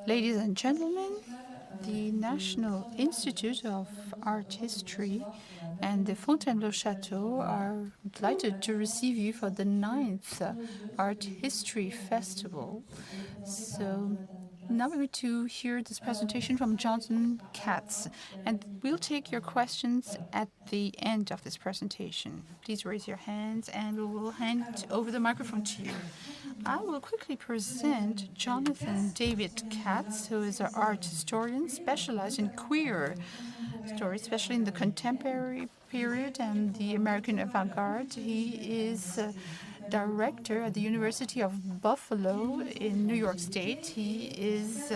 Ladies and gentlemen, the National Institute of Art History and the Fontainebleau Château are delighted to receive you for the 9th Art History Festival. So now we're going to hear this presentation from Jonathan Katz, and we'll take your questions at the end of this presentation. Please raise your hands and we will hand over the microphone to you. I will quickly present Jonathan David Katz, who is an art historian specialized in queer stories, especially in the contemporary period and the American avant-garde. He is director at the University of Buffalo in New York State. He is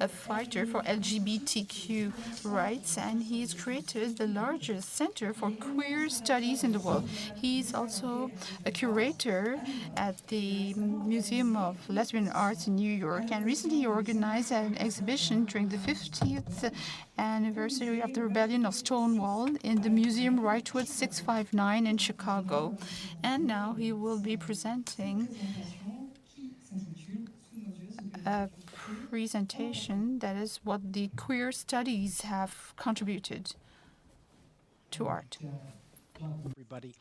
a fighter for LGBTQ rights, and he's created the largest center for queer studies in the world. He's also a curator at the Museum of Lesbian Arts in New York, and recently he organized an exhibition during the 50th anniversary of the rebellion of Stonewall in the Museum Rightwood 659 in Chicago. And now he will be presenting a presentation that is what the queer studies have contributed to art. Everybody.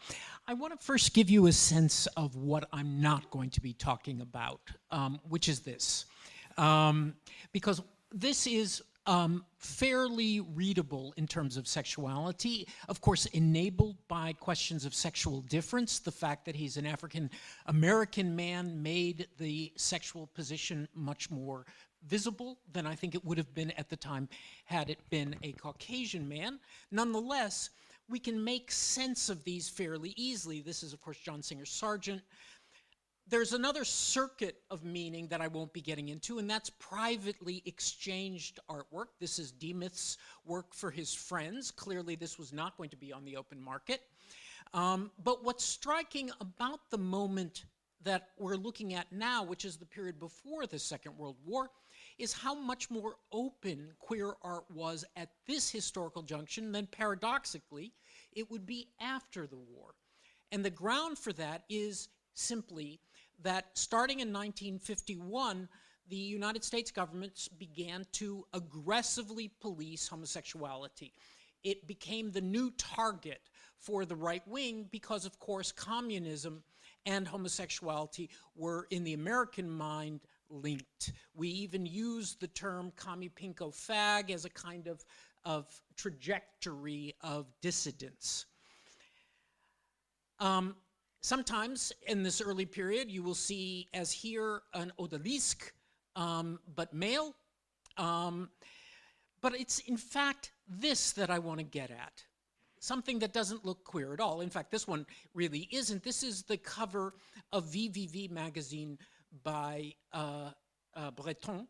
I want to first give you a sense of what I'm not going to be talking about, which is this. Because this is fairly readable in terms of sexuality, of course enabled by questions of sexual difference. The fact that he's an African-American man made the sexual position much more visible than I think it would have been at the time had it been a Caucasian man. Nonetheless, we can make sense of these fairly easily. This is, of course, John Singer Sargent. There's another circuit of meaning that I won't be getting into, and that's privately exchanged artwork. This is Demuth's work for his friends. Clearly, this was not going to be on the open market. But what's striking about the moment that we're looking at now, which is the period before the Second World War, is how much more open queer art was at this historical junction than, paradoxically, it would be after the war. And the ground for that is simply that starting in 1951, the United States government began to aggressively police homosexuality. It became the new target for the right wing because, of course, communism and homosexuality were, in the American mind, linked. We even used the term commie pinko fag as a kind of trajectory of dissidence. Sometimes in this early period, you will see, as here, an odalisque, but male. But it's, in fact, this that I want to get at. Something that doesn't look queer at all. In fact, this one really isn't. This is the cover of VVV magazine by Breton,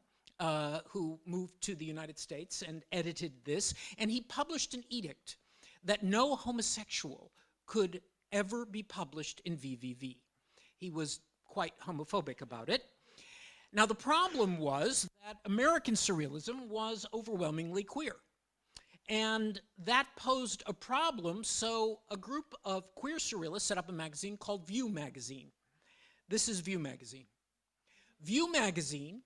who moved to the United States and edited this. And he published an edict that no homosexual could ever be published in VVV. He was quite homophobic about it. Now, the problem was that American surrealism was overwhelmingly queer. And that posed a problem, so a group of queer surrealists set up a magazine called View magazine. This is View magazine. View magazine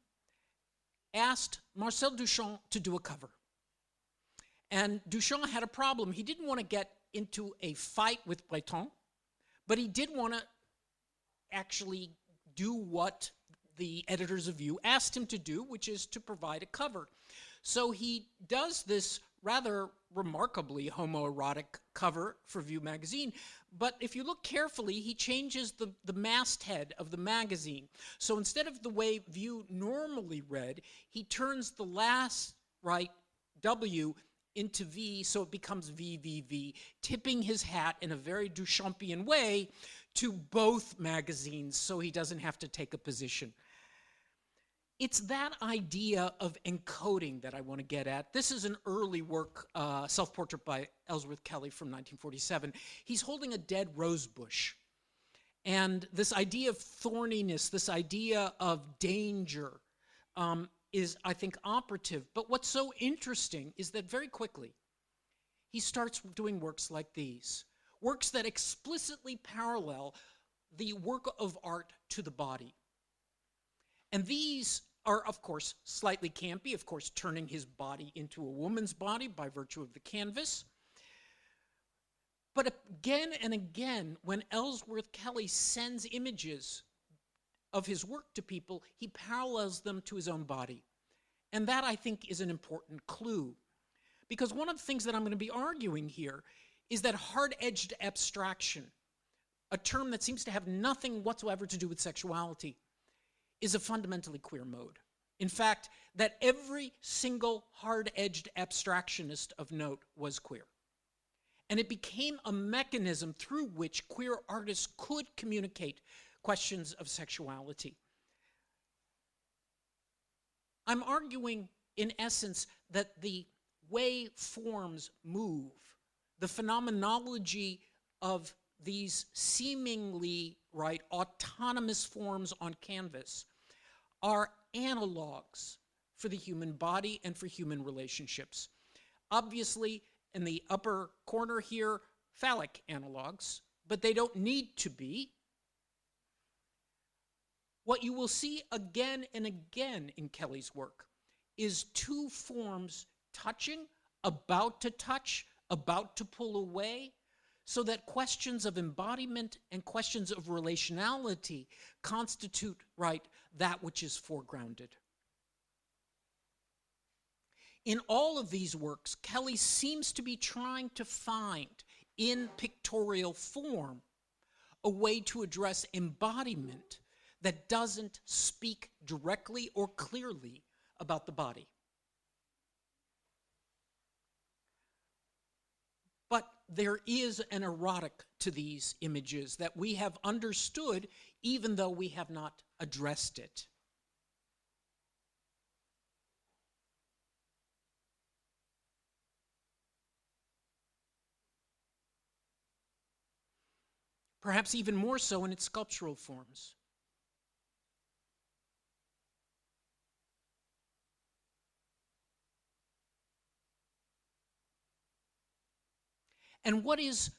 asked Marcel Duchamp to do a cover. And Duchamp had a problem. He didn't want to get into a fight with Breton, but he did want to actually do what the editors of View asked him to do, which is to provide a cover. So he does this rather remarkably homoerotic cover for View magazine. But if you look carefully, he changes the masthead of the magazine. So instead of the way View normally read, he turns the last right W into V, so it becomes VVV, tipping his hat in a very Duchampian way to both magazines so he doesn't have to take a position. It's that idea of encoding that I want to get at. This is an early work, self-portrait by Ellsworth Kelly from 1947. He's holding a dead rose bush. And this idea of thorniness, this idea of danger, is, I think, operative. But what's so interesting is that very quickly, he starts doing works like these, works that explicitly parallel the work of art to the body. And these are, of course, slightly campy, of course, turning his body into a woman's body by virtue of the canvas. But again and again, when Ellsworth Kelly sends images of his work to people, he parallels them to his own body. And that, I think, is an important clue. Because one of the things that I'm going to be arguing here is that hard-edged abstraction, a term that seems to have nothing whatsoever to do with sexuality, is a fundamentally queer mode. In fact, that every single hard-edged abstractionist of note was queer. And it became a mechanism through which queer artists could communicate questions of sexuality. I'm arguing, in essence, that the way forms move, the phenomenology of these seemingly, autonomous forms on canvas are analogs for the human body and for human relationships. Obviously, in the upper corner here, phallic analogs, but they don't need to be. What you will see again and again in Kelly's work is two forms touching, about to touch, about to pull away, so that questions of embodiment and questions of relationality constitute, that which is foregrounded. In all of these works, Kelly seems to be trying to find, in pictorial form, a way to address embodiment that doesn't speak directly or clearly about the body. But there is an erotic to these images that we have understood even though we have not addressed it. Perhaps even more so in its sculptural forms. And what is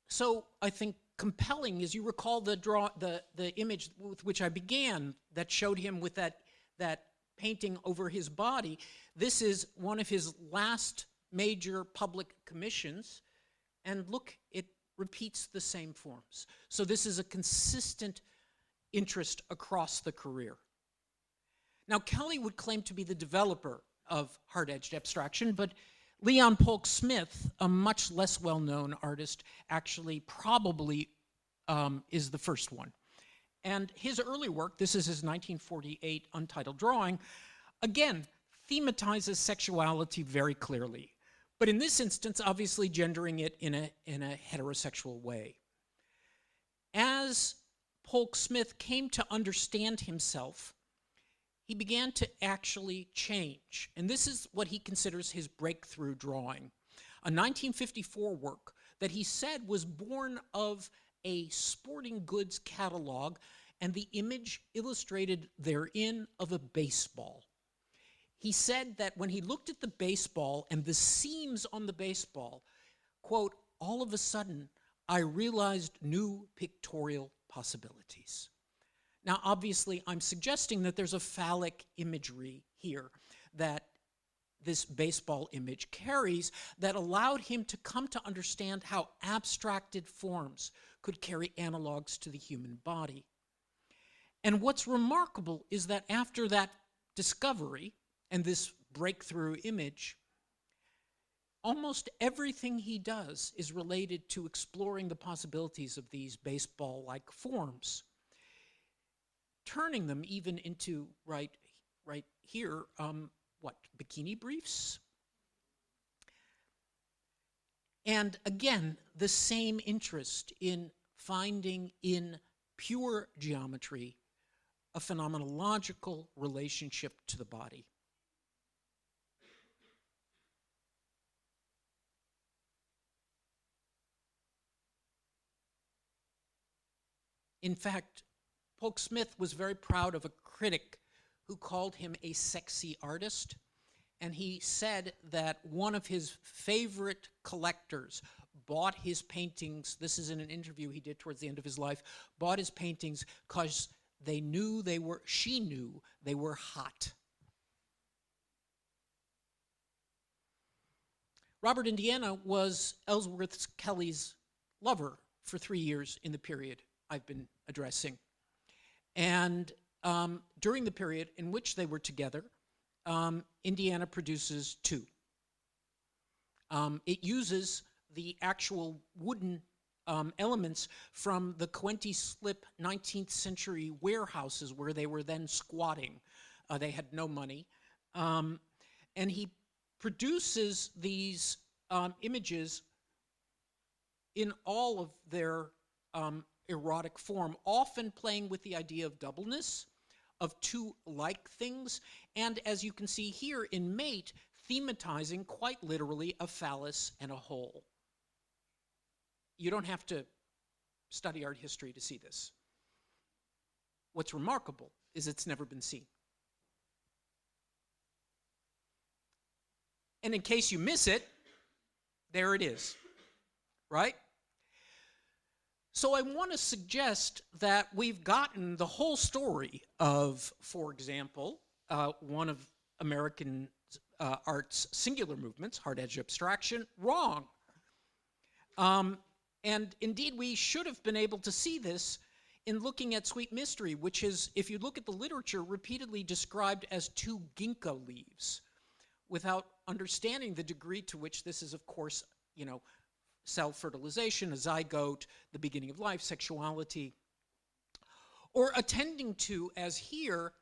so, I think, compelling is you recall the image with which I began that showed him with that painting over his body. This is one of his last major public commissions, and look, it repeats the same forms. So this is a consistent interest across the career. Now, Kelly would claim to be the developer of hard-edged abstraction, but Leon Polk Smith, a much less well-known artist, actually probably is the first one. And his early work, this is his 1948 Untitled Drawing, again, thematizes sexuality very clearly. But in this instance, obviously gendering it in a heterosexual way. As Polk Smith came to understand himself, he began to actually change. And this is what he considers his breakthrough drawing. A 1954 work that he said was born of a sporting goods catalog and the image illustrated therein of a baseball. He said that when he looked at the baseball and the seams on the baseball, quote, all of a sudden, I realized new pictorial possibilities. Now, obviously, I'm suggesting that there's a phallic imagery here that this baseball image carries that allowed him to come to understand how abstracted forms could carry analogs to the human body. And what's remarkable is that after that discovery and this breakthrough image, almost everything he does is related to exploring the possibilities of these baseball-like forms, turning them even into, right here, bikini briefs? And again, the same interest in finding in pure geometry a phenomenological relationship to the body. In fact, Polk Smith was very proud of a critic who called him a sexy artist, and he said that one of his favorite collectors bought his paintings, this is in an interview he did towards the end of his life, bought his paintings because she knew they were hot. Robert Indiana was Ellsworth Kelly's lover for 3 years in the period I've been addressing. And during the period in which they were together, Indiana produces two. It uses the actual wooden elements from the Coenty-slip 19th century warehouses where they were then squatting. They had no money. And he produces these images in all of their erotic form, often playing with the idea of doubleness, of two like things, and as you can see here in Mate, thematizing quite literally a phallus and a hole. You don't have to study art history to see this. What's remarkable is it's never been seen. And in case you miss it, there it is, right? So I want to suggest that we've gotten the whole story of, for example, one of American art's singular movements, hard-edged abstraction, wrong. And indeed, we should have been able to see this in looking at Sweet Mystery, which is, if you look at the literature, repeatedly described as two ginkgo leaves, without understanding the degree to which this is, of course, cell fertilization, a zygote, the beginning of life, sexuality, or attending to, as here,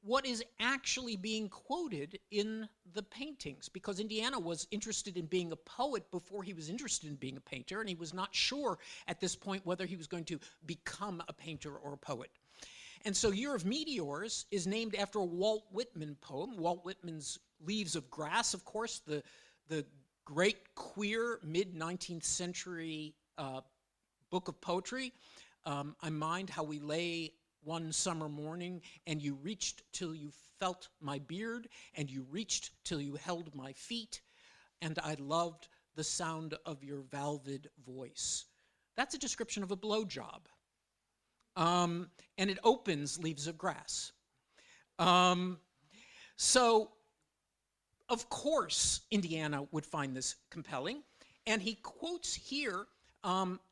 what is actually being quoted in the paintings, because Indiana was interested in being a poet before he was interested in being a painter, and he was not sure at this point whether he was going to become a painter or a poet. And so Year of Meteors is named after a Walt Whitman poem. Walt Whitman's Leaves of Grass, of course, the great queer mid-19th century book of poetry. I mind how we lay one summer morning, and you reached till you felt my beard, and you reached till you held my feet, and I loved the sound of your valved voice. That's a description of a blowjob. And it opens Leaves of Grass. So, of course, Indiana would find this compelling, and he quotes here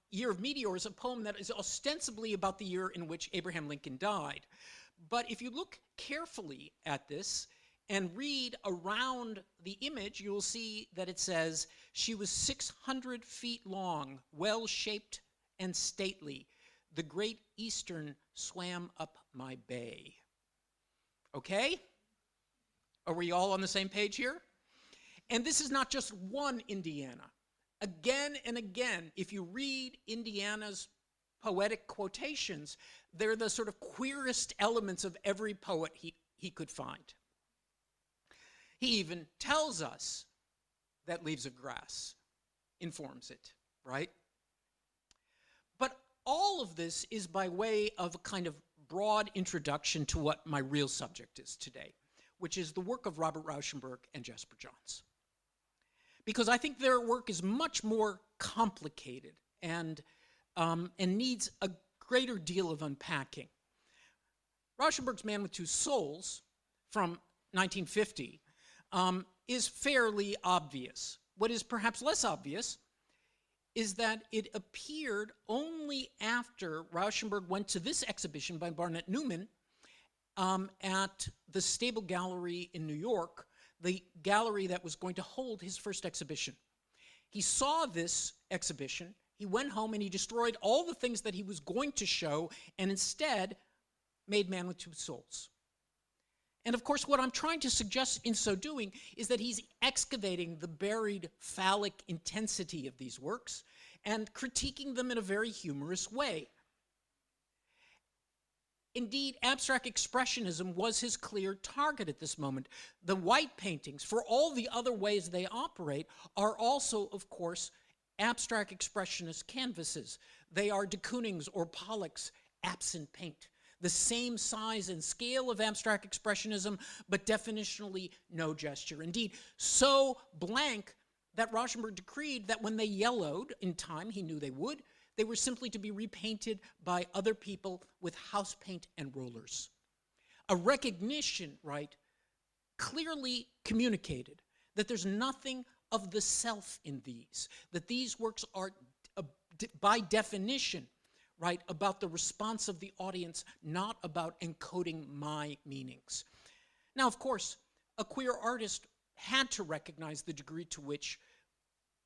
Year of Meteors, a poem that is ostensibly about the year in which Abraham Lincoln died. But if you look carefully at this and read around the image, you will see that it says, "She was 600 feet long, well-shaped and stately. The great Eastern swam up my bay." Okay? Are we all on the same page here? And this is not just one Indiana. Again and again, if you read Indiana's poetic quotations, they're the sort of queerest elements of every poet he could find. He even tells us that Leaves of Grass informs it, right? But all of this is by way of a kind of broad introduction to what my real subject is today, which is the work of Robert Rauschenberg and Jesper Johns. Because I think their work is much more complicated and needs a greater deal of unpacking. Rauschenberg's Man with Two Souls from 1950 is fairly obvious. What is perhaps less obvious is that it appeared only after Rauschenberg went to this exhibition by Barnett Newman at the Stable Gallery in New York, the gallery that was going to hold his first exhibition. He saw this exhibition, he went home and he destroyed all the things that he was going to show and instead made Man with Two Souls. And of course, what I'm trying to suggest in so doing is that he's excavating the buried phallic intensity of these works and critiquing them in a very humorous way. Indeed, abstract expressionism was his clear target at this moment. The white paintings, for all the other ways they operate, are also, of course, abstract expressionist canvases. They are de Kooning's or Pollock's absent paint. The same size and scale of abstract expressionism, but definitionally no gesture. Indeed, so blank that Rauschenberg decreed that when they yellowed in time, he knew they would, They were simply to be repainted by other people with house paint and rollers. A recognition, right, clearly communicated that there's nothing of the self in these, that these works are, by definition, right, about the response of the audience, not about encoding my meanings. Now, of course, a queer artist had to recognize the degree to which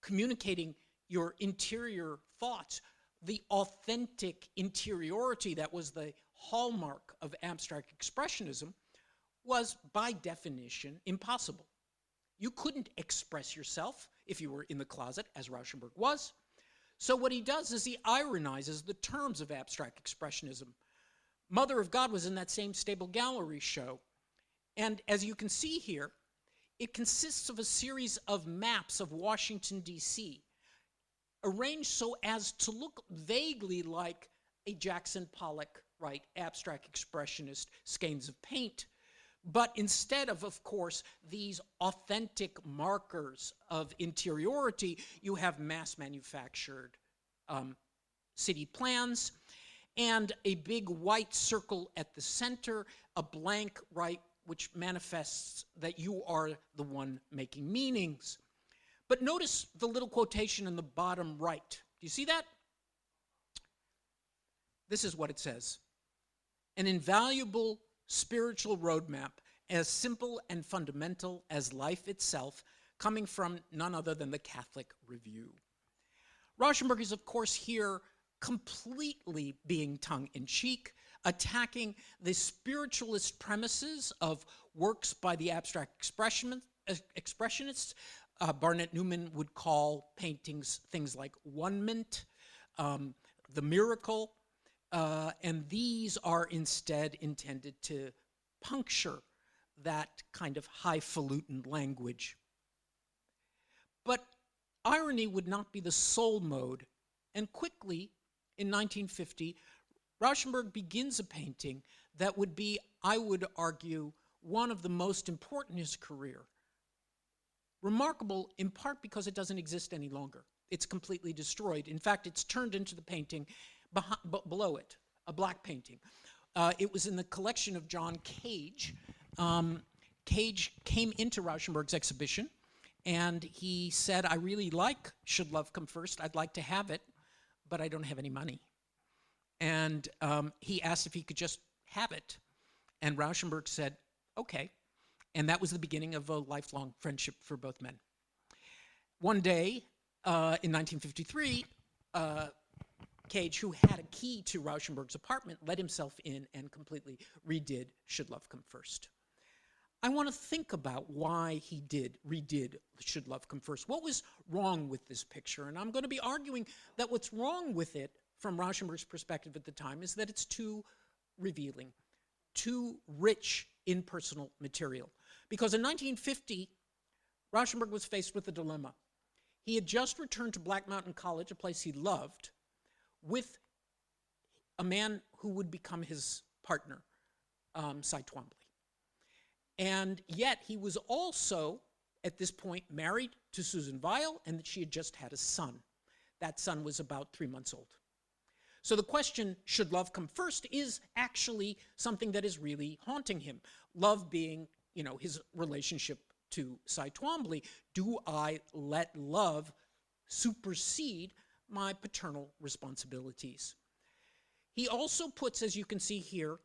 communicating your interior thoughts, the authentic interiority that was the hallmark of abstract expressionism, was by definition impossible. You couldn't express yourself if you were in the closet, as Rauschenberg was. So what he does is he ironizes the terms of abstract expressionism. Mother of God was in that same Stable Gallery show. And as you can see here, it consists of a series of maps of Washington, D.C., arranged so as to look vaguely like a Jackson Pollock, right, abstract expressionist skeins of paint. But instead of course, these authentic markers of interiority, you have mass-manufactured city plans and a big white circle at the center, a blank, right, which manifests that you are the one making meanings. But notice the little quotation in the bottom right. Do you see that? This is what it says. An invaluable spiritual roadmap as simple and fundamental as life itself, coming from none other than the Catholic Review. Rauschenberg is, of course, here completely being tongue-in-cheek, attacking the spiritualist premises of works by the abstract expressionists. Barnett Newman would call paintings things like one-ment, the miracle, and these are instead intended to puncture that kind of highfalutin language. But irony would not be the sole mode, and quickly, in 1950, Rauschenberg begins a painting that would be, I would argue, one of the most important in his career. Remarkable in part because it doesn't exist any longer. It's completely destroyed. In fact, it's turned into the painting below it, a black painting. It was in the collection of John Cage. Cage came into Rauschenberg's exhibition, and he said, I really like Should Love Come First. I'd like to have it, but I don't have any money. And he asked if he could just have it. And Rauschenberg said, okay. And that was the beginning of a lifelong friendship for both men. One day, in 1953, Cage, who had a key to Rauschenberg's apartment, let himself in and completely redid Should Love Come First. I want to think about why he redid Should Love Come First. What was wrong with this picture? And I'm going to be arguing that what's wrong with it, from Rauschenberg's perspective at the time, is that it's too revealing, too rich in personal material. Because in 1950, Rauschenberg was faced with a dilemma. He had just returned to Black Mountain College, a place he loved, with a man who would become his partner, Cy Twombly. And yet he was also, at this point, married to Susan Weil, and that she had just had a son. That son was about 3 months old. So the question, should love come first, is actually something that is really haunting him. Love being, his relationship to Cy Twombly. Do I let love supersede my paternal responsibilities? He also puts, as you can see here,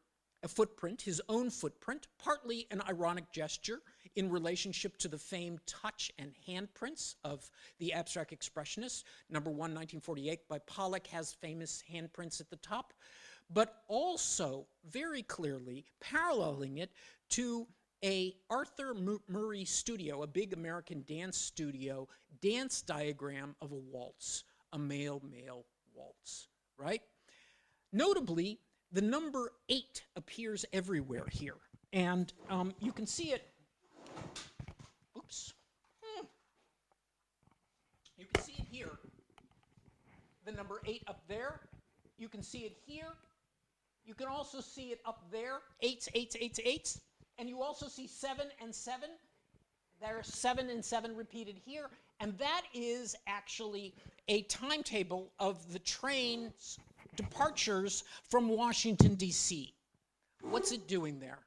a footprint, his own footprint, partly an ironic gesture in relationship to the famed touch and handprints of the abstract expressionists. Number 1, 1948, by Pollock, has famous handprints at the top, but also very clearly paralleling it to a Arthur Murray studio, a big American dance studio, dance diagram of a waltz, a male-male waltz, right? Notably, the number 8 appears everywhere here, and you can see it. Oops. You can see it here. The number 8 up there. You can see it here. You can also see it up there. 8s, 8s, 8s, 8s. And you also see 7 and 7. there are 7 and 7 repeated here, and that is actually a timetable of the train's departures from Washington, D.C. What's it doing there?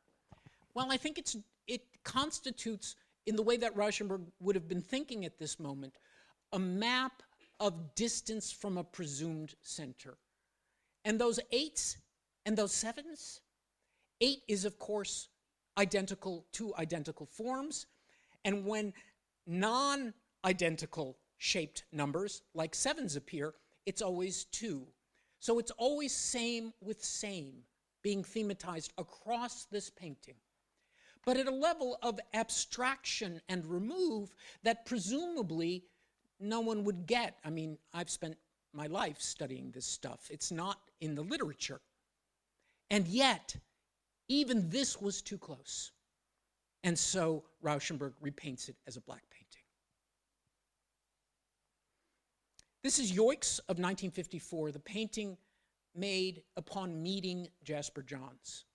Well, I think it constitutes, in the way that Rauschenberg would have been thinking at this moment, a map of distance from a presumed center. And those 8s and those 7s, 8 is, of course, identical to identical forms. And when non-identical shaped numbers, like 7s appear, it's always 2. So it's always same with same being thematized across this painting, but at a level of abstraction and remove that presumably no one would get. I mean, I've spent my life studying this stuff. It's not in the literature. And yet, even this was too close. And so Rauschenberg repaints it as a black painting. This is Yoicks of 1954, the painting made upon meeting Jasper Johns.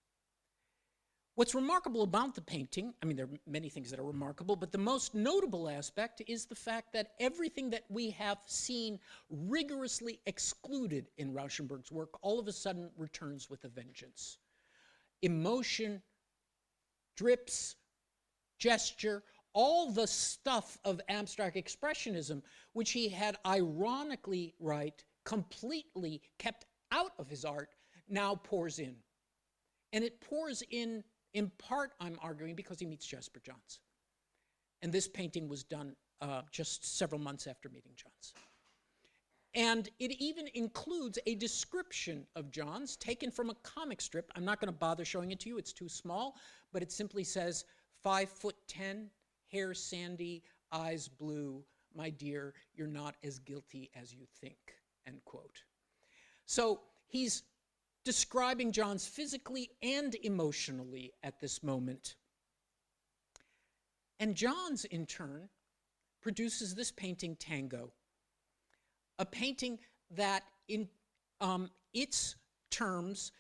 What's remarkable about the painting, I mean, there are many things that are remarkable, but the most notable aspect is the fact that everything that we have seen rigorously excluded in Rauschenberg's work all of a sudden returns with a vengeance. Emotion, drips, gesture, all the stuff of abstract expressionism, which he had ironically, completely kept out of his art, now pours in. And it pours in part, I'm arguing, because he meets Jasper Johns. And this painting was done just several months after meeting Johns. And it even includes a description of Johns taken from a comic strip. I'm not going to bother showing it to you, it's too small, but it simply says, 5'10", hair sandy, eyes blue, my dear, you're not as guilty as you think, end quote. So he's describing Johns physically and emotionally at this moment. And Johns, in turn, produces this painting, Tango, a painting that in its terms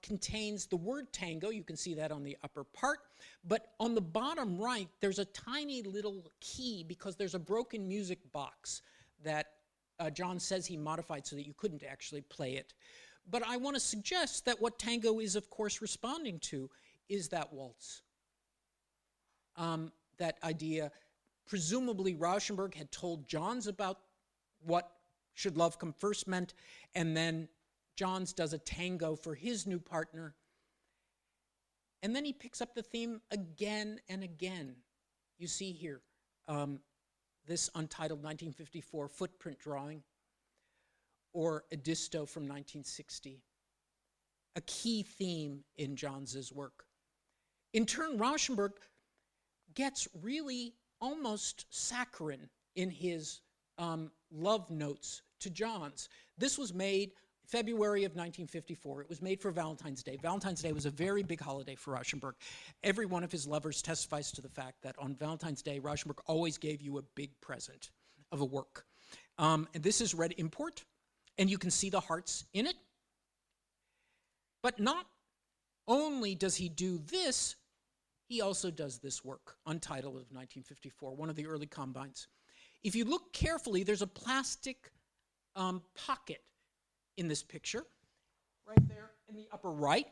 contains the word tango. You can see that on the upper part. But on the bottom right, there's a tiny little key because there's a broken music box that John says he modified so that you couldn't actually play it. But I want to suggest that what tango is, of course, responding to is that waltz. That idea, presumably Rauschenberg had told Johns about what should love come first meant, and then Johns does a tango for his new partner. And then he picks up the theme again and again. You see here, this Untitled 1954 footprint drawing, or Edisto from 1960, a key theme in Johns's work. In turn, Rauschenberg gets really almost saccharine in his love notes to Johns. This was made February of 1954. It was made for Valentine's Day. Valentine's Day was a very big holiday for Rauschenberg. Every one of his lovers testifies to the fact that on Valentine's Day, Rauschenberg always gave you a big present of a work. And this is red import, and you can see the hearts in it. But not only does he do this, he also does this work, Untitled of 1954, one of the early combines. If you look carefully, there's a plastic pocket in this picture, right there in the upper right.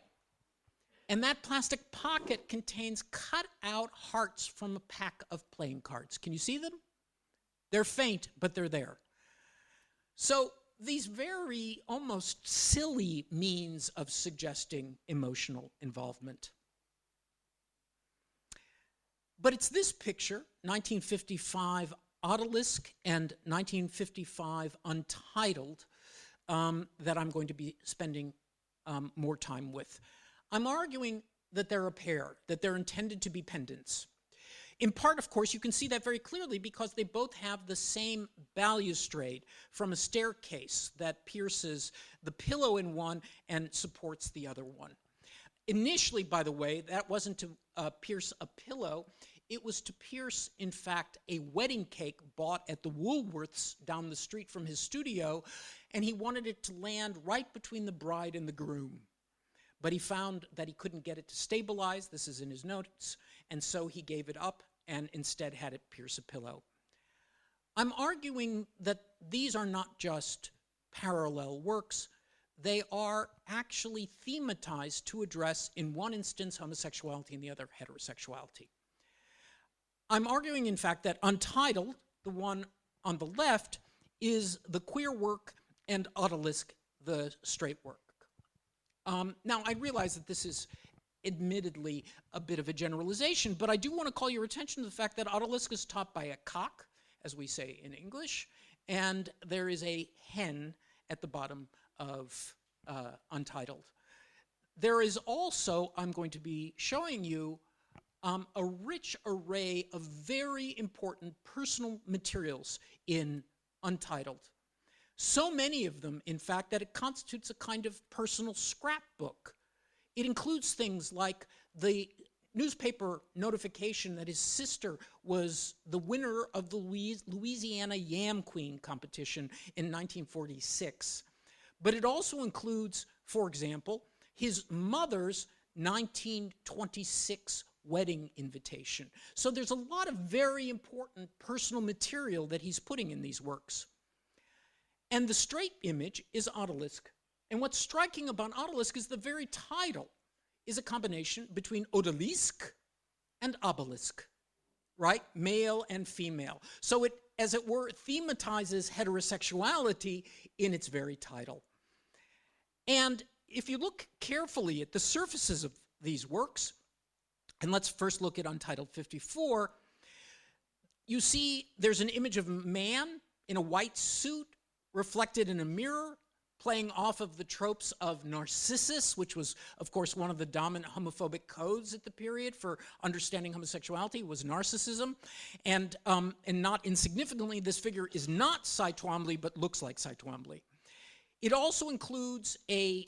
And that plastic pocket contains cut out hearts from a pack of playing cards. Can you see them? They're faint, but they're there. So these very almost silly means of suggesting emotional involvement. But it's this picture, 1955 Odalisque and 1955 Untitled, that I'm going to be spending more time with. I'm arguing that they're a pair, that they're intended to be pendants. In part, of course, you can see that very clearly because they both have the same balustrade from a staircase that pierces the pillow in one and supports the other one. Initially, by the way, that wasn't to pierce a pillow. It was to pierce, in fact, a wedding cake bought at the Woolworths down the street from his studio, and he wanted it to land right between the bride and the groom. But he found that he couldn't get it to stabilize. This is in his notes. And so he gave it up and instead had it pierce a pillow. I'm arguing that these are not just parallel works, they are actually thematized to address, in one instance, homosexuality and the other, heterosexuality. I'm arguing, in fact, that Untitled, the one on the left, is the queer work and Odalisque, the straight work. Now, I realize that this is admittedly a bit of a generalization, but I do want to call your attention to the fact that Odalisque is topped by a cock, as we say in English, and there is a hen at the bottom of Untitled. There is also, I'm going to be showing you, a rich array of very important personal materials in Untitled. So many of them, in fact, that it constitutes a kind of personal scrapbook. It includes things like the newspaper notification that his sister was the winner of the Louisiana Yam Queen competition in 1946. But it also includes, for example, his mother's 1926 wedding invitation. So there's a lot of very important personal material that he's putting in these works. And the straight image is Odalisque. And what's striking about Odalisque is the very title is a combination between odalisque and obelisk, right? Male and female. So it, as it were, thematizes heterosexuality in its very title. And if you look carefully at the surfaces of these works, and let's first look at Untitled 54, you see there's an image of a man in a white suit reflected in a mirror, playing off of the tropes of Narcissus, which was, of course, one of the dominant homophobic codes at the period for understanding homosexuality, was narcissism. And not insignificantly, this figure is not Cy Twombly, but looks like Cy Twombly. It also includes a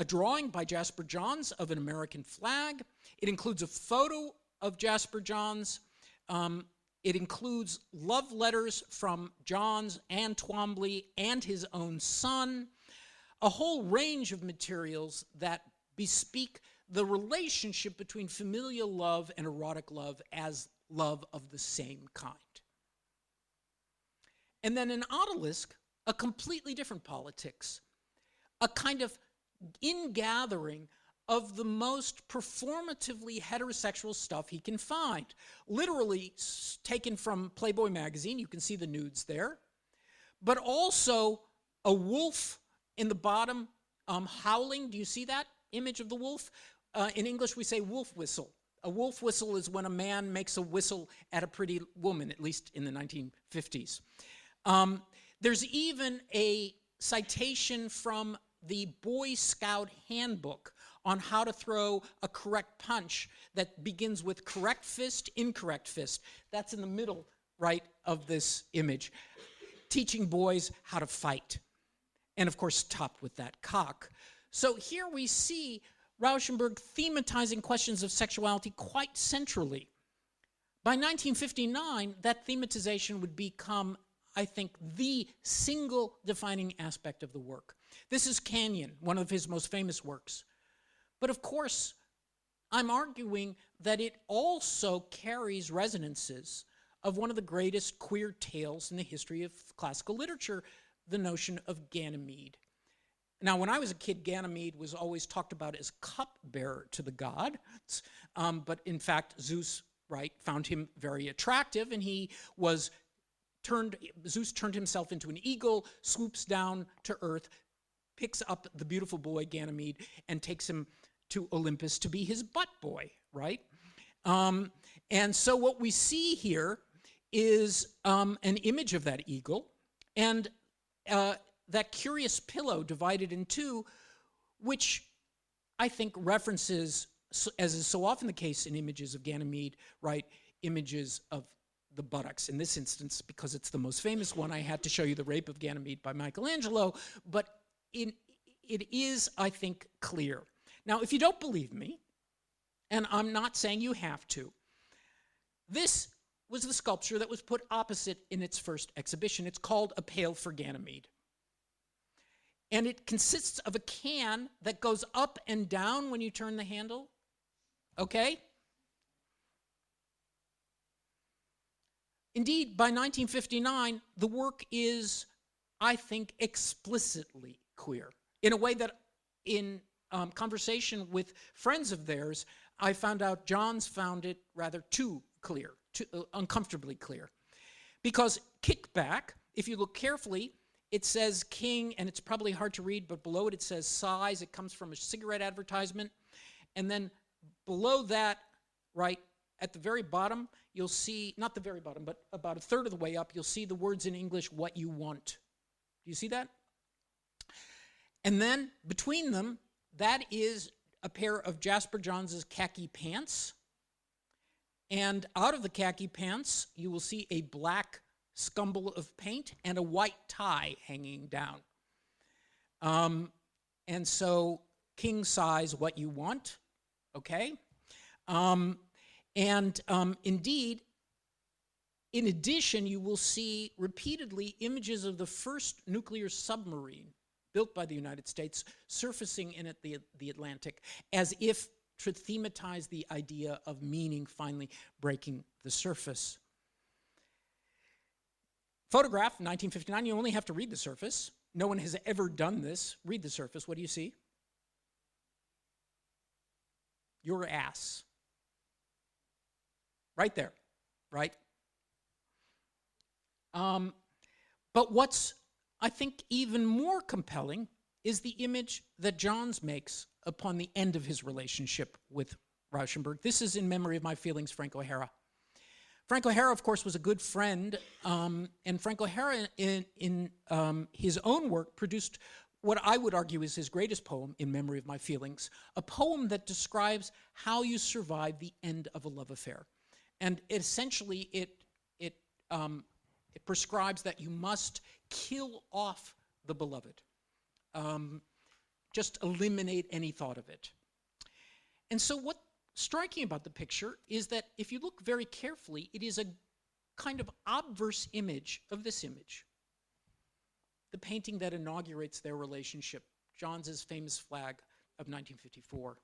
drawing by Jasper Johns of an American flag. It includes a photo of Jasper Johns. It includes love letters from Johns and Twombly and his own son, a whole range of materials that bespeak the relationship between familial love and erotic love as love of the same kind. And then in Odalisque, a completely different politics, a kind of ingathering of the most performatively heterosexual stuff he can find. Literally taken from Playboy magazine, you can see the nudes there, but also a wolf in the bottom howling. Do you see that image of the wolf? In English, we say wolf whistle. A wolf whistle is when a man makes a whistle at a pretty woman, at least in the 1950s. There's even a citation from the Boy Scout handbook on how to throw a correct punch that begins with correct fist, incorrect fist. That's in the middle, right, of this image. Teaching boys how to fight. And of course, topped with that cock. So here we see Rauschenberg thematizing questions of sexuality quite centrally. By 1959, that thematization would become, I think, the single defining aspect of the work. This is Canyon, one of his most famous works. But of course, I'm arguing that it also carries resonances of one of the greatest queer tales in the history of classical literature, the notion of Ganymede. Now, when I was a kid, Ganymede was always talked about as cupbearer to the gods, but in fact, Zeus, right, found him very attractive, and Zeus turned himself into an eagle, swoops down to earth, picks up the beautiful boy Ganymede, and takes him to Olympus to be his butt boy, right? And so what we see here is an image of that eagle, and that curious pillow divided in two, which I think references, as is so often the case in images of Ganymede, right, images of the buttocks. In this instance, because it's the most famous one, I had to show you the Rape of Ganymede by Michelangelo, but it is, I think, clear. Now, if you don't believe me, and I'm not saying you have to, this was the sculpture that was put opposite in its first exhibition. It's called A Pail for Ganymede. And it consists of a can that goes up and down when you turn the handle, okay? Indeed, by 1959, the work is, I think, explicitly queer, in a way that in conversation with friends of theirs, I found out Johns found it rather too clear, uncomfortably clear. Because kickback, if you look carefully, it says king, and it's probably hard to read, but below it, it says size. It comes from a cigarette advertisement. And then below that, right at the very bottom, you'll see, not the very bottom, but about a third of the way up, you'll see the words in English, what you want. Do you see that? And then between them, that is a pair of Jasper Johns's khaki pants. And out of the khaki pants, you will see a black scumble of paint and a white tie hanging down. And so king size, what you want, okay? Indeed, in addition, you will see repeatedly images of the first nuclear submarine built by the United States surfacing in the Atlantic, as if to thematize the idea of meaning finally breaking the surface. Photograph, 1959, you only have to read the surface. No one has ever done this. Read the surface. What do you see? Your ass. Right there, right? But what's, I think, even more compelling is the image that Johns makes upon the end of his relationship with Rauschenberg. This is In Memory of My Feelings, Frank O'Hara. Frank O'Hara, of course, was a good friend, and Frank O'Hara, in his own work, produced what I would argue is his greatest poem, In Memory of My Feelings, a poem that describes how you survive the end of a love affair. And essentially, it prescribes that you must kill off the beloved. Just eliminate any thought of it. And so what's striking about the picture is that if you look very carefully, it is a kind of obverse image of this image. The painting that inaugurates their relationship, Johns's famous flag of 1954.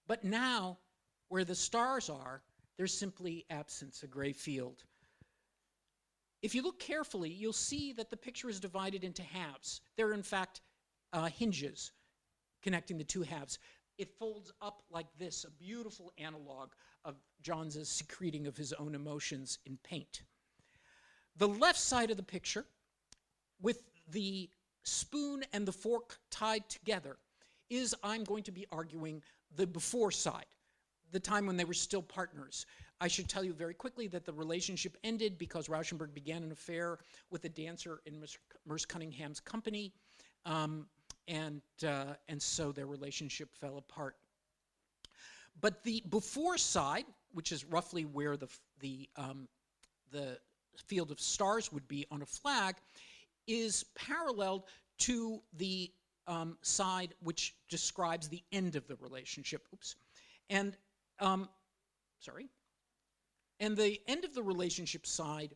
But now, where the stars are, there's simply absence, a gray field. If you look carefully, you'll see that the picture is divided into halves. There are, in fact, hinges connecting the two halves. It folds up like this, a beautiful analog of Johns's secreting of his own emotions in paint. The left side of the picture, with the spoon and the fork tied together, is, I'm going to be arguing, the before side, the time when they were still partners. I should tell you very quickly that the relationship ended because Rauschenberg began an affair with a dancer in Merce Cunningham's company, and so their relationship fell apart. But the before side, which is roughly where the field of stars would be on a flag, is paralleled to the side which describes the end of the relationship. Oops. And And the end of the relationship side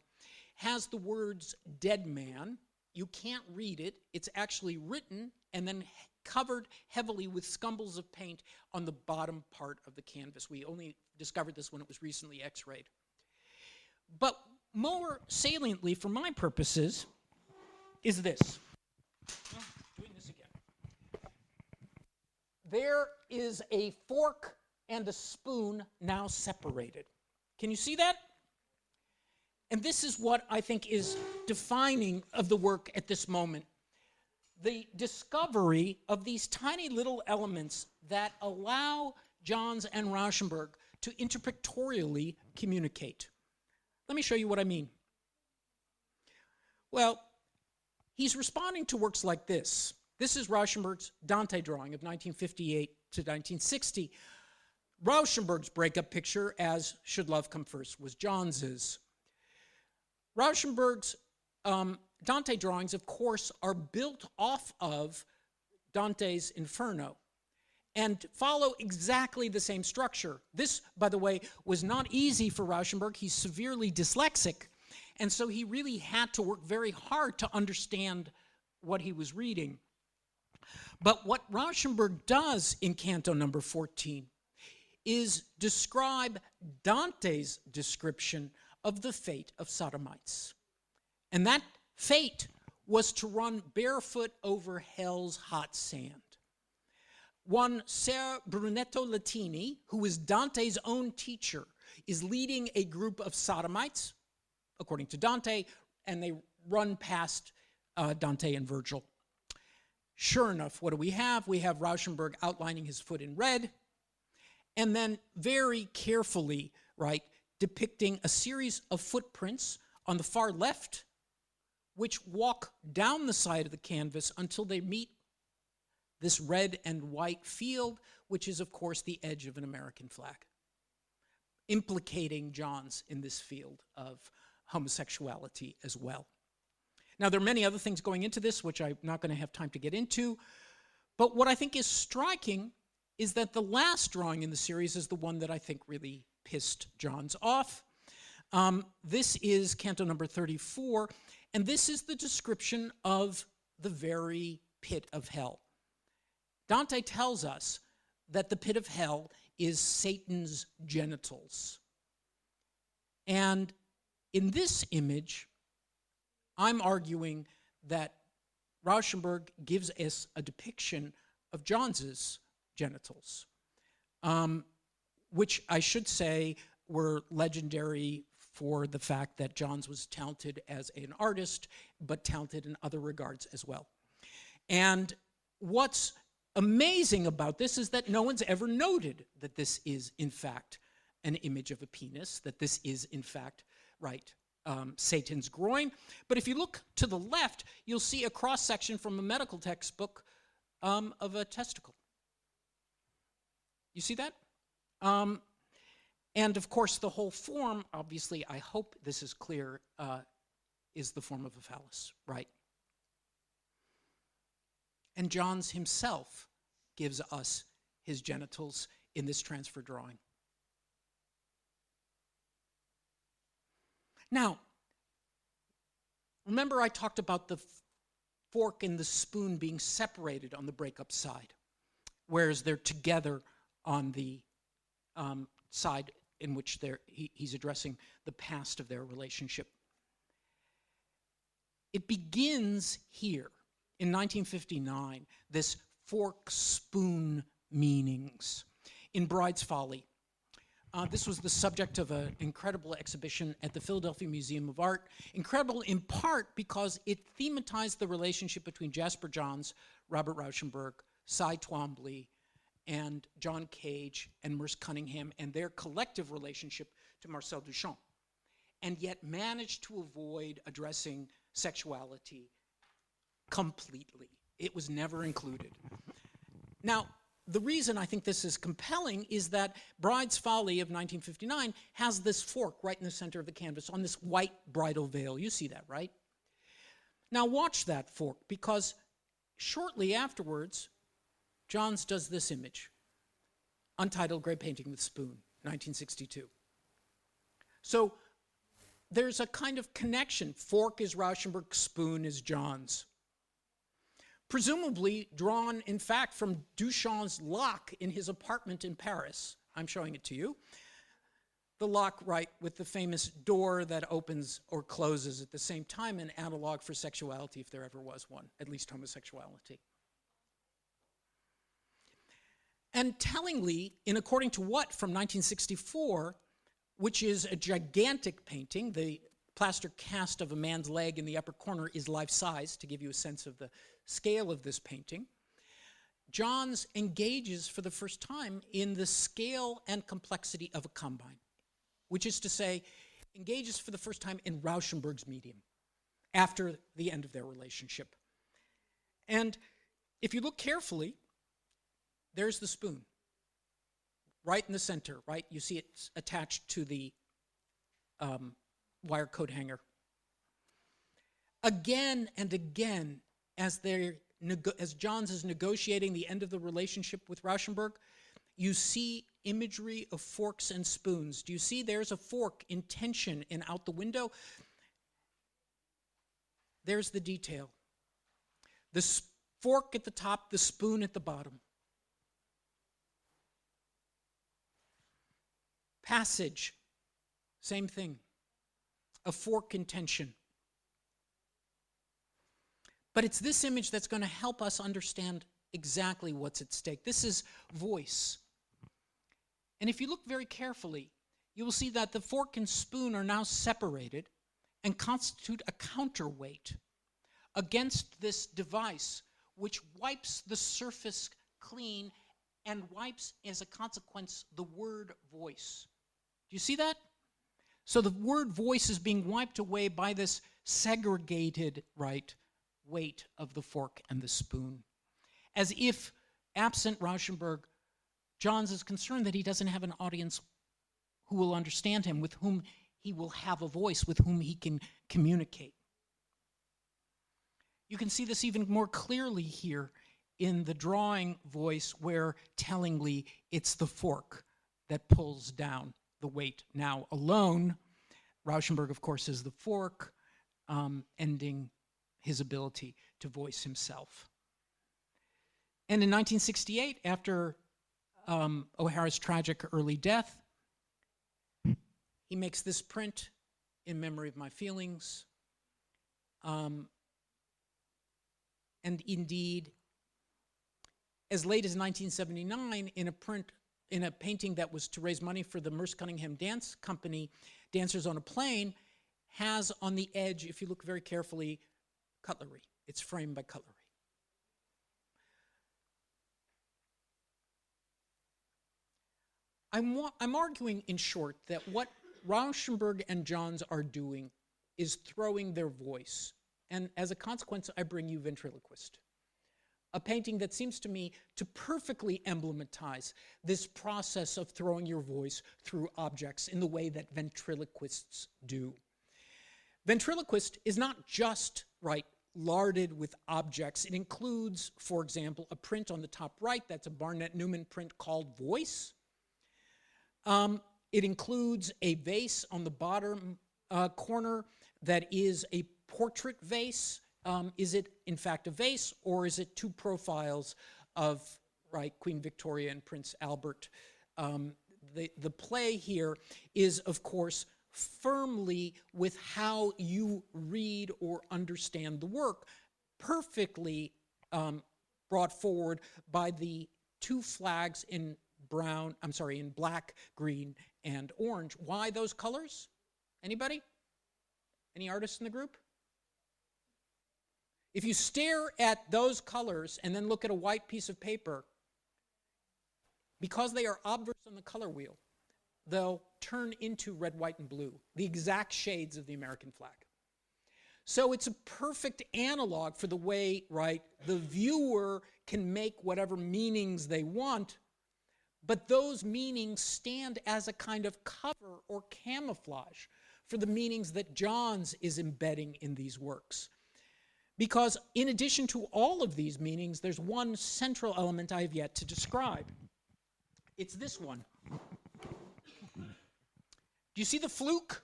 has the words dead man. You can't read it. It's actually written and then covered heavily with scumbles of paint on the bottom part of the canvas. We only discovered this when it was recently x-rayed. But more saliently for my purposes is this. Doing this again. There is a fork and a spoon now separated. Can you see that? And this is what I think is defining of the work at this moment. The discovery of these tiny little elements that allow Johns and Rauschenberg to interpictorially communicate. Let me show you what I mean. Well, he's responding to works like this. This is Rauschenberg's Dante Drawing of 1958 to 1960. Rauschenberg's breakup picture, as Should Love Come First, was Johns's. Rauschenberg's Dante drawings, of course, are built off of Dante's Inferno and follow exactly the same structure. This, by the way, was not easy for Rauschenberg. He's severely dyslexic, and so he really had to work very hard to understand what he was reading. But what Rauschenberg does in Canto number 14 is describe Dante's description of the fate of sodomites. And that fate was to run barefoot over hell's hot sand. One Ser Brunetto Latini, who is Dante's own teacher, is leading a group of sodomites, according to Dante, and they run past Dante and Virgil. Sure enough, what do we have? We have Rauschenberg outlining his foot in red, and then very carefully, right, depicting a series of footprints on the far left, which walk down the side of the canvas until they meet this red and white field, which is, of course, the edge of an American flag, implicating Johns in this field of homosexuality as well. Now, there are many other things going into this, which I'm not going to have time to get into, but what I think is striking is that the last drawing in the series is the one that I think really pissed Johns off. This is Canto number 34, and this is the description of the very pit of hell. Dante tells us that the pit of hell is Satan's genitals. And in this image, I'm arguing that Rauschenberg gives us a depiction of Johns's genitals, which I should say were legendary for the fact that Johns was talented as an artist, but talented in other regards as well. And what's amazing about this is that no one's ever noted that this is, in fact, an image of a penis, that this is, in fact, right, Satan's groin. But if you look to the left, you'll see a cross-section from a medical textbook of a testicle. You see that? And of course, the whole form, obviously, I hope this is clear, is the form of a phallus, right? And Johns himself gives us his genitals in this transfer drawing. Now, remember I talked about the fork and the spoon being separated on the breakup side, whereas they're together on the side in which he's addressing the past of their relationship. It begins here in 1959, this fork-spoon meanings in Bride's Folly. This was the subject of an incredible exhibition at the Philadelphia Museum of Art. Incredible in part because it thematized the relationship between Jasper Johns, Robert Rauschenberg, Cy Twombly, and John Cage and Merce Cunningham and their collective relationship to Marcel Duchamp, and yet managed to avoid addressing sexuality completely. It was never included. Now, the reason I think this is compelling is that Bride's Folly of 1959 has this fork right in the center of the canvas on this white bridal veil. You see that, right? Now watch that fork, because shortly afterwards, Johns does this image, Untitled Gray Painting with Spoon, 1962. So there's a kind of connection. Fork is Rauschenberg, spoon is Johns. Presumably drawn, in fact, from Duchamp's lock in his apartment in Paris. I'm showing it to you. The lock, right, with the famous door that opens or closes at the same time, an analog for sexuality, if there ever was one, at least homosexuality. And tellingly, in According to What from 1964, which is a gigantic painting, the plaster cast of a man's leg in the upper corner is life-size, to give you a sense of the scale of this painting. Johns engages for the first time in the scale and complexity of a combine, which is to say, engages for the first time in Rauschenberg's medium after the end of their relationship. And if you look carefully, there's the spoon, right in the center, right? You see it's attached to the wire coat hanger. Again and again, as Johns is negotiating the end of the relationship with Rauschenberg, you see imagery of forks and spoons. Do you see there's a fork in tension and out the window? There's the detail. The fork at the top, the spoon at the bottom. Passage, same thing. a fork in tension. But it's this image that's going to help us understand exactly what's at stake. This is voice. And if you look very carefully, you will see that the fork and spoon are now separated and constitute a counterweight against this device, which wipes the surface clean and wipes, as a consequence, the word voice. Do you see that? So the word voice is being wiped away by this segregated, weight of the fork and the spoon. As if, absent Rauschenberg, Johns is concerned that he doesn't have an audience who will understand him, with whom he will have a voice, with whom he can communicate. You can see this even more clearly here in the drawing voice, where, tellingly, it's the fork that pulls down the weight. Now alone, Rauschenberg, of course, is the fork, ending his ability to voice himself. And in 1968, after O'Hara's tragic early death, he makes this print, "In Memory of My Feelings." And indeed, as late as 1979, in a painting that was to raise money for the Merce Cunningham Dance Company, Dancers on a Plane, has on the edge, if you look very carefully, cutlery. It's framed by cutlery. I'm arguing, in short, that what Rauschenberg and Johns are doing is throwing their voice. And as a consequence, I bring you Ventriloquist, a painting that seems to me to perfectly emblematize this process of throwing your voice through objects in the way that ventriloquists do. Ventriloquist is not just, larded with objects. It includes, for example, a print on the top right, that's a Barnett Newman print called Voice. It includes a vase on the bottom corner that is a portrait vase. Is it, in fact, a vase, or is it two profiles of, Queen Victoria and Prince Albert? The play here is, of course, firmly with how you read or understand the work, perfectly brought forward by the two flags in black, green, and orange. Why those colors? Anybody? Any artists in the group? If you stare at those colors and then look at a white piece of paper, because they are obverse on the color wheel, they'll turn into red, white, and blue, the exact shades of the American flag. So it's a perfect analog for the way, the viewer can make whatever meanings they want, but those meanings stand as a kind of cover or camouflage for the meanings that Johns is embedding in these works. Because in addition to all of these meanings, there's one central element I have yet to describe. It's this one. Do you see the fluke?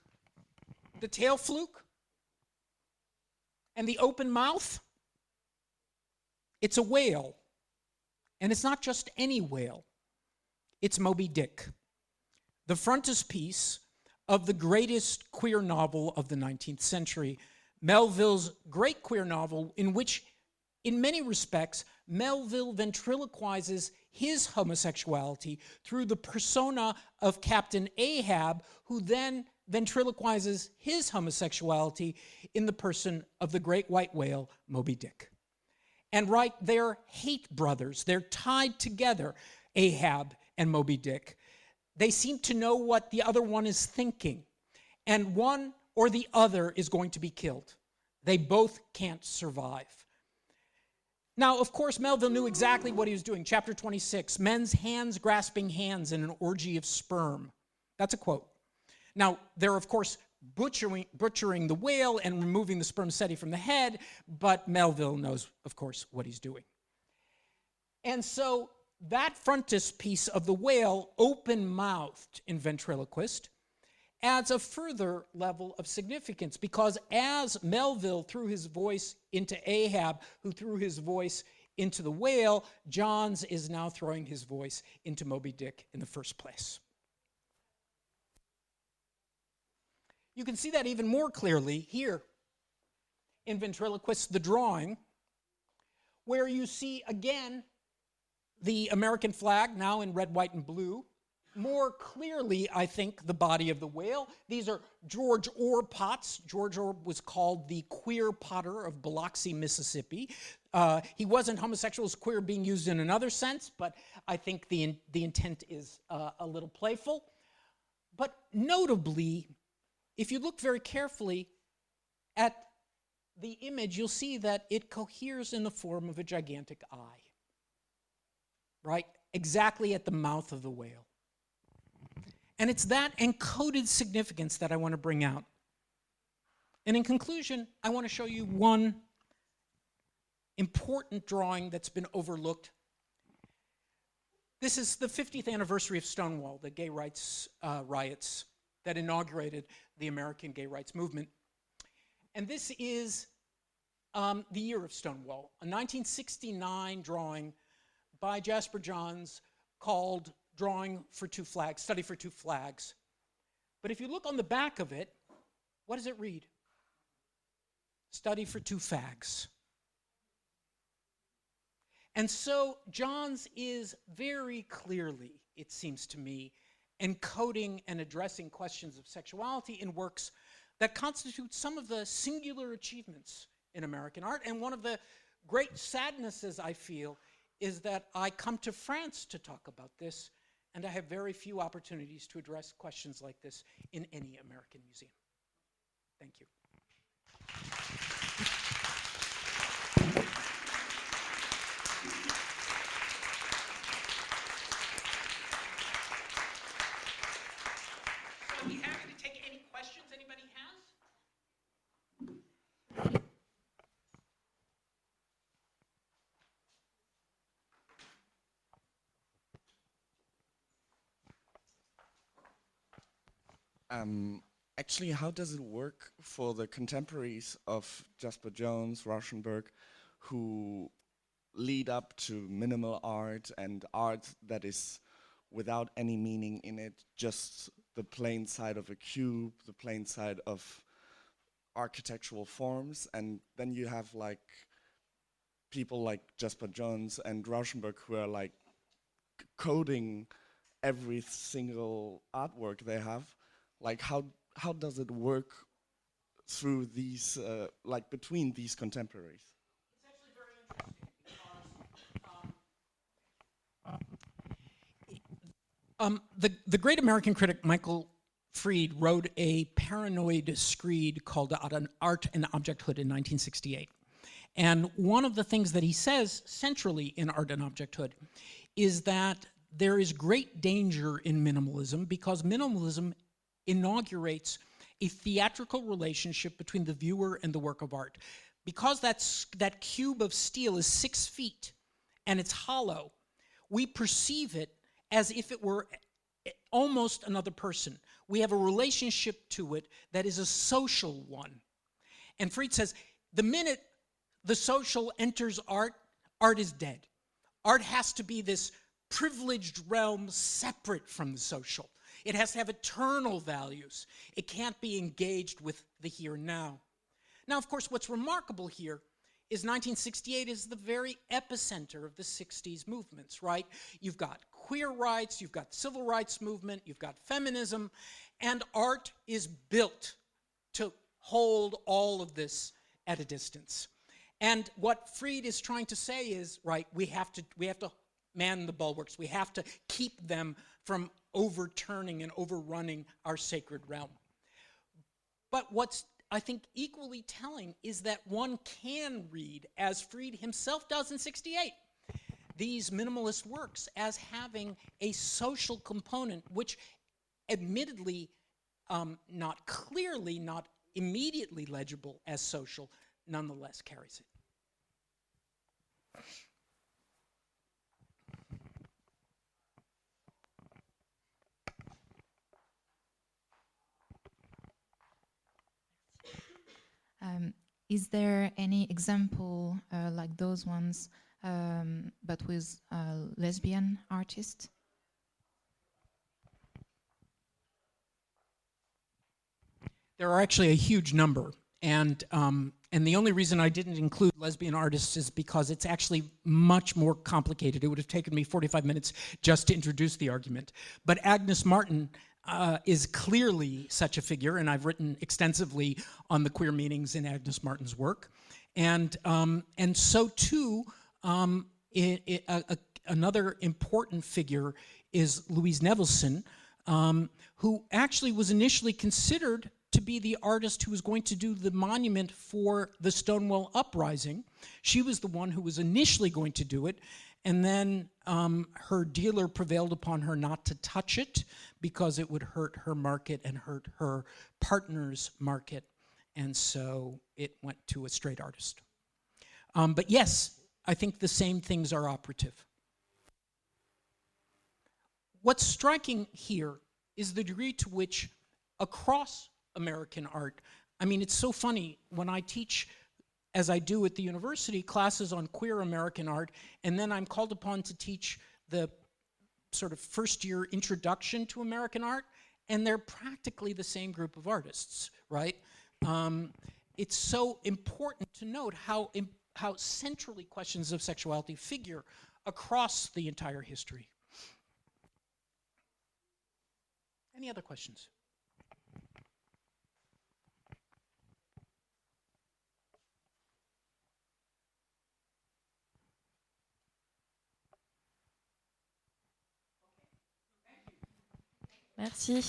The tail fluke? And the open mouth? It's a whale. And it's not just any whale. It's Moby Dick, the frontispiece of the greatest queer novel of the 19th century, Melville's great queer novel, in which, in many respects, Melville ventriloquizes his homosexuality through the persona of Captain Ahab, who then ventriloquizes his homosexuality in the person of the great white whale, Moby Dick. And they're hate brothers. They're tied together, Ahab and Moby Dick. They seem to know what the other one is thinking, and one or the other is going to be killed. They both can't survive. Now, of course, Melville knew exactly what he was doing. Chapter 26, men's hands grasping hands in an orgy of sperm. That's a quote. Now, they're, of course, butchering the whale and removing the spermaceti from the head, but Melville knows, of course, what he's doing. And so that frontispiece of the whale, open-mouthed in Ventriloquist, adds a further level of significance, because as Melville threw his voice into Ahab, who threw his voice into the whale, Johns is now throwing his voice into Moby Dick in the first place. You can see that even more clearly here in Ventriloquist, the drawing, where you see again the American flag, now in red, white, and blue. More clearly, I think, the body of the whale. These are George Orr pots. George Orr was called the queer potter of Biloxi, Mississippi. He wasn't homosexual as queer being used in another sense, but I think the intent is a little playful. But notably, if you look very carefully at the image, you'll see that it coheres in the form of a gigantic eye, right? Exactly at the mouth of the whale. And it's that encoded significance that I want to bring out. And in conclusion, I want to show you one important drawing that's been overlooked. This is the 50th anniversary of Stonewall, the gay rights riots that inaugurated the American gay rights movement. And this is the year of Stonewall, a 1969 drawing by Jasper Johns called Drawing for Two Flags, Study for Two Flags. But if you look on the back of it, what does it read? Study for Two Fags. And so Johns is very clearly, it seems to me, encoding and addressing questions of sexuality in works that constitute some of the singular achievements in American art. And one of the great sadnesses I feel is that I come to France to talk about this, and I have very few opportunities to address questions like this in any American museum. Thank you. So I'd be happy to take any questions anybody has. Actually, how does it work for the contemporaries of Jasper Johns, Rauschenberg, who lead up to minimal art and art that is without any meaning in it, just the plain side of a cube, the plain side of architectural forms, and then you have like people like Jasper Johns and Rauschenberg who are like coding every single artwork they have. Like how does it work through these, like between these contemporaries? It's actually very interesting because the great American critic Michael Fried wrote a paranoid screed called Art and Objecthood in 1968. And one of the things that he says centrally in Art and Objecthood is that there is great danger in minimalism because minimalism inaugurates a theatrical relationship between the viewer and the work of art. Because that cube of steel is 6 feet and it's hollow, we perceive it as if it were almost another person. We have a relationship to it that is a social one. And Fried says, the minute the social enters art, art is dead. Art has to be this privileged realm separate from the social. It has to have eternal values. It can't be engaged with the here and now. Now, of course, what's remarkable here is 1968 is the very epicenter of the 60s movements, right? You've got queer rights, you've got civil rights movement, you've got feminism, and art is built to hold all of this at a distance. And what Fried is trying to say is, right, we have to man the bulwarks. We have to keep them from overturning and overrunning our sacred realm. But what's, I think, equally telling is that one can read, as Fried himself does in 68, these minimalist works as having a social component, which admittedly, not clearly, not immediately legible as social, nonetheless carries it. Is there any example like those ones, but with lesbian artists? There are actually a huge number. And the only reason I didn't include lesbian artists is because it's actually much more complicated. It would have taken me 45 minutes just to introduce the argument. But Agnes Martin is clearly such a figure, and I've written extensively on the queer meanings in Agnes Martin's work. And so too, another important figure is Louise Nevelson, who actually was initially considered to be the artist who was going to do the monument for the Stonewall Uprising. She was the one who was initially going to do it, and then her dealer prevailed upon her not to touch it because it would hurt her market and hurt her partner's market, and so it went to a straight artist. But yes, I think the same things are operative. What's striking here is the degree to which across American art, I mean, it's so funny when I teach, as I do at the university, classes on queer American art, and then I'm called upon to teach the sort of first-year introduction to American art, and they're practically the same group of artists, right? It's so important to note how centrally questions of sexuality figure across the entire history. Any other questions? Merci.